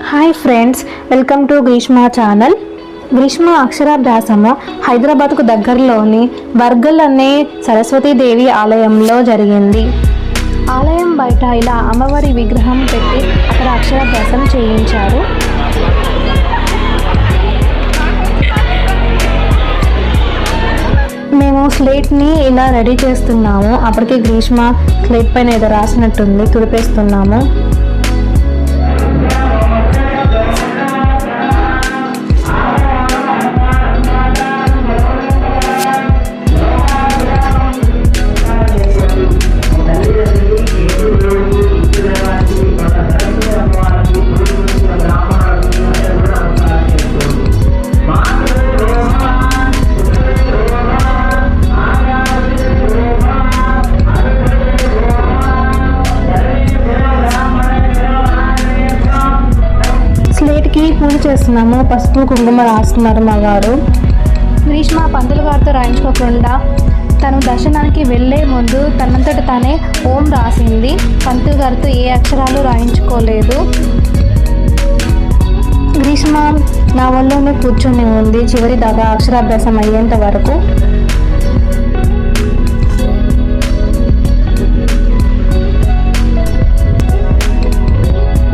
Hi friends, welcome to Greeshma channel. Greeshma అక్షరాభ్యాసము హైదరాబాద్కు దగ్గరలోని వర్గల్ అనే సరస్వతీదేవి ఆలయంలో జరిగింది. ఆలయం బయట ఇలా అమ్మవారి విగ్రహం పెట్టి అక్కడ అక్షరాభ్యాసం చేయించారు. మేము స్లేట్ని ఇలా రెడీ చేస్తున్నాము. అప్పటికే గ్రీష్మ స్లేట్ పైన ఏదో రాసినట్టుంది, తుడిపేస్తున్నాము. పూజ చేస్తున్నాము. పసుపు కుంకుమ రాస్తున్నారు మా గారు. గ్రీష్మ పంతులు గారితో రాయించుకోకుండా తను దర్శనానికి వెళ్ళే ముందు తనంతట తానే ఓం రాసింది. పంతులు గారితో ఏ అక్షరాలు రాయించుకోలేదు. గ్రీష్మ నా వల్లనే కూర్చొని ఉంది చివరి దాకా అక్షరాభ్యాసం అయ్యేంత వరకు.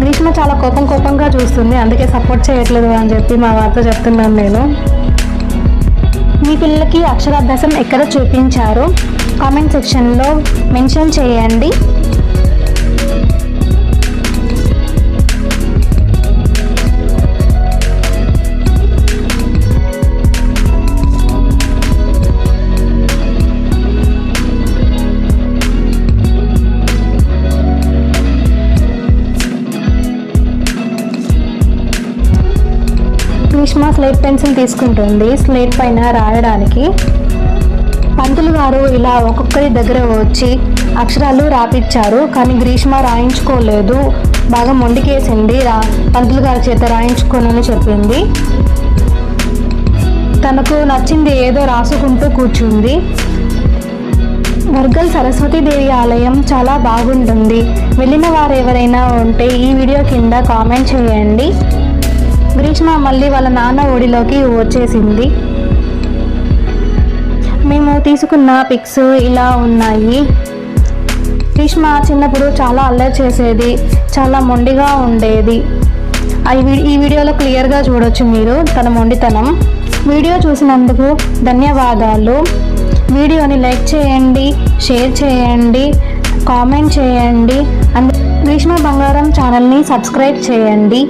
గ్రీష్మ చాలా కోపంగా చూస్తుంది, అందుకే సపోర్ట్ చేయట్లేదు అని చెప్పి మా వారితో చెప్తున్నాను నేను. మీ పిల్లలకి అక్షరాభ్యాసం ఎక్కడ చూపించారో కామెంట్ సెక్షన్లో మెన్షన్ చేయండి. గ్రీష్మ స్లేట్ పెన్సిల్ తీసుకుంటుంది స్లేట్ పైన రాయడానికి. పంతులు గారు ఇలా ఒక్కొక్కరి దగ్గర వచ్చి అక్షరాలు రాపిచ్చారు, కానీ గ్రీష్మ రాయించుకోలేదు. బాగా మొండికేసింది. పంతులు గారి చేత రాయించుకోనని చెప్పింది. తనకు నచ్చింది ఏదో రాసుకుంటూ కూర్చుంది. వర్గల్ సరస్వతీదేవి ఆలయం చాలా బాగుంటుంది. వెళ్ళిన వారు ఎవరైనా ఉంటే ఈ వీడియో కింద కామెంట్ చేయండి. గ్రీష్మ మళ్ళీ వాళ్ళ నాన్న ఒడిలోకి వచ్చేసింది. మేము తీసుకున్న పిక్స్ ఇలా ఉన్నాయి. గ్రీష్మ చిన్నప్పుడు చాలా అల్లరి చేసేది, చాలా మొండిగా ఉండేది. ఈ వీడియోలో క్లియర్గా చూడొచ్చు మీరు తన మొండితనం. వీడియో చూసినందుకు ధన్యవాదాలు. వీడియోని లైక్ చేయండి, షేర్ చేయండి, కామెంట్ చేయండి. గ్రీష్మ బంగారం ఛానల్ని సబ్స్క్రైబ్ చేయండి.